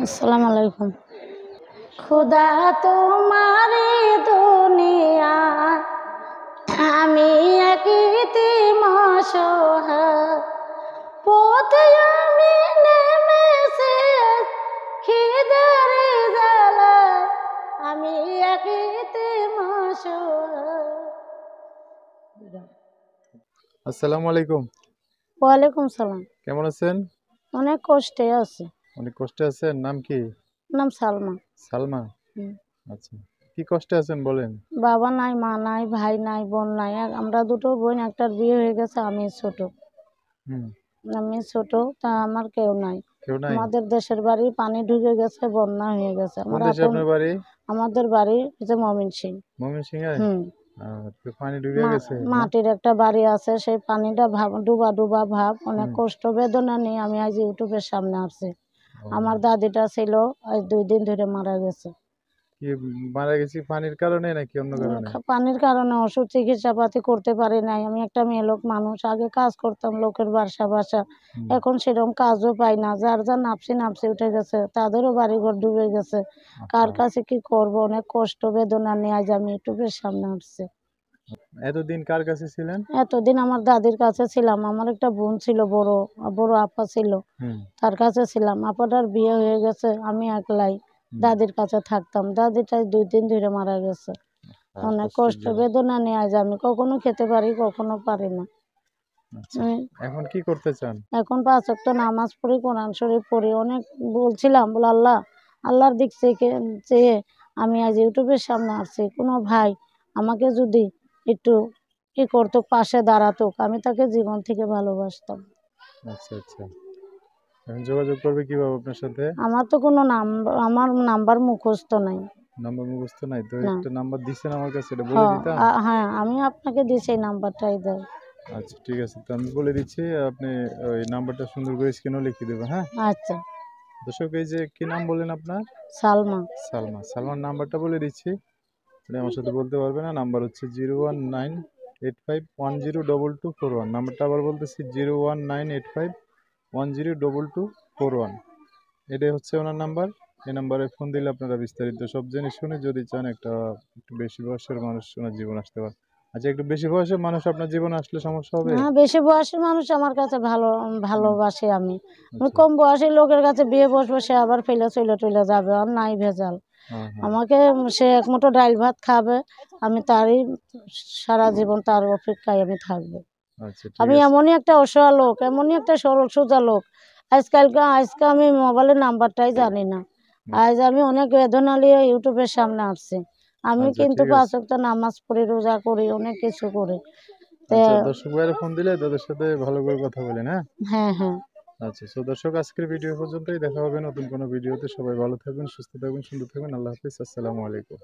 আসসালামু আলাইকুম। খুদা তোমারে দুনিয়া আমি একিতিম অসহায়, পথে আমি নেমেছি খিদারি জ্বালা, আমি একিতিম অসহায়। আসসালামু আলাইকুম। ওয়ালাইকুম সালাম। কেমন আছেন? অনেক কষ্টে আছে। অনেক কষ্টে আছেন। নাম কি? নাম সালমা। সালমা। হুম। আচ্ছা, কি কষ্টে আছেন বলেন? বাবা নাই, মা নাই, ভাই নাই, বোন নাই। আমরা দুটো বোন, একটার বিয়ে হয়ে গেছে, আমি ছোট। হুম। আমি ছোট, তা আমার কেউ নাই। কেউ নাই? আমাদের দেশের বাড়ি পানি ঢুকে গেছে, বন্যা হয়ে গেছে। কোন দেশে আপনার বাড়ি? আমাদের বাড়ি হচ্ছে ময়মনসিংহ। ময়মনসিংহে? হুম। তো পানি ঢুকে গেছে না? মাটির একটা বাড়ি আছে, সেই পানিটা ডুবা ডুবা ভাব, অনেক হুম। কষ্ট বেদনা নিয়ে আমি আজ ইউটিউবের সামনে আসছি। ও, আমার দাদিটা ছিল আজ 2 দিন ধরে মারা গেছে। কি মারা গেছি পানির কারণে নাকি অন্য কারণে? পানির কারণে ওষুধ চিকিৎসাপাতি করতে পারি নাই। আমি একটা মেয়ে লোক মানুষ, আগে কাজ করতাম লোকের বাসা, হুম। এখন সেরকম কাজও পাই না। যার যার নাপসি উঠে গেছে, তাদেরও বাড়িঘর ডুবে গেছে। কার আহা, কাছে কি করব, অনেক কষ্ট বেদনা নিয়ে আজ আমি ইউটিউবের সামনে আসছি। এতদিন কার কাছে ছিলেন? এতদিন আমার দাদির কাছে ছিলাম। আমার একটা বোন ছিল, বড় বড় আপা ছিল, হুম। তার কাছে ছিলাম। আপাটার বিয়ে হয়ে গেছে, আমি একলাই হুম। দাদির কাছে থাকতাম। দাদিটাই 2 দিন ধরে মারা গেছে। অনেক কষ্টের কষ্ট জীবন। বেদনা নিয়ে আজ আমি কখনো খেতে পারি, কখনো পারি না। আচ্ছা, আমি এখন কি করতে চান? এখন 5 ওয়াক্ত নামাজ পড়ি, কোরআন শরীফ পড়ি। অনেক বলছিলাম, বলে আল্লাহর দিক থেকে চেয়ে আমি আজ ইউটিউবের সামনে আসছি। কোনো ভাই আমাকে যদি একটু কি করতো, পাশে দাঁড়াতো, আমি তাকে জীবন থেকে ভালোবাসতাম। আচ্ছা, আচ্ছা। এখন যোগাযোগ করবে কিভাবে আপনার সাথে? আমার তো কোনো আমার নাম্বার মুখস্থ নাই। নাম্বার মুখস্থ নাই তো? না। একটা নাম্বার দিচ্ছেন আমার কাছে, এটা বলে দিতাম। হ্যাঁ, আমি আপনাকে দিই, সেই নাম্বারটাই দেয়। আচ্ছা, ঠিক আছে, তো আমি বলে দিচ্ছি। আপনি ওই নাম্বারটা সুন্দর করে স্ক্রিনেও লিখে দেবেন, হ্যাঁ? আচ্ছা। দর্শক, এই যে কি নাম বললেন আপনার? সালমা। সালমা। সালমার নাম্বারটা বলে দিচ্ছি, আপনি আমার সাথে বলতে পারবেন না। নাম্বার হচ্ছে 01985102241। নাম্বারটা আবার বলতেছি, 01985102241। এটাই হচ্ছে ওনার নাম্বার। এই নাম্বারে ফোন দিলে আপনারা বিস্তারিত সব জেনে শুনে, যদি চান একটা একটু বেশি বয়সের মানুষ ওনার জীবন আসতে পারে। আচ্ছা, একটু বেশি বয়সের মানুষ আপনার জীবনে আসলে সমস্যা হবে? না, বেশি বয়সী মানুষ আমার কাছে হুম। ভালোবাসি আমি। আচ্ছা। কম বয়সী লোকের কাছে বিয়ে বসবো, সে আবার ফেলে চলে যাবে, আর নাই ভেজাল। হ্যাঁ, হ্যাঁ। আমাকে সে এক মুঠো ডাল ভাত খাবে, আমি তারই সারা জীবন তার অপেক্ষায় আমি থাকবো। আচ্ছা, ঠিক আমি আছে। এমনই একটা অসহায় লোক, এমনই একটা সরল সোজা লোক। আজকে আমি মোবাইলের নাম্বারটাই জানি না। আজ আমি অনেক বেদনা নিয়ে ইউটিউবের সামনে আসছি। আমি আচ্ছা, কিন্তু ঠিক 5 আছে। ওয়াক্ত নামাজ পড়ি, রোজা করি, অনেক কিছু করি। তে আচ্ছা, দর্শক ভাইয়েরা ফোন দিলে তাদের সাথে ভালো করে কথা বলেন, হ্যাঁ? হ্যাঁ, হ্যাঁ। আচ্ছা, তো দর্শক, আজকের ভিডিও পর্যন্তই। দেখা হবে নতুন কোনো ভিডিওতে। সবাই ভালো থাকবেন, সুস্থ থাকবেন, সুন্দর থাকবেন। আল্লাহ হাফিজ। আসসালামু আলাইকুম।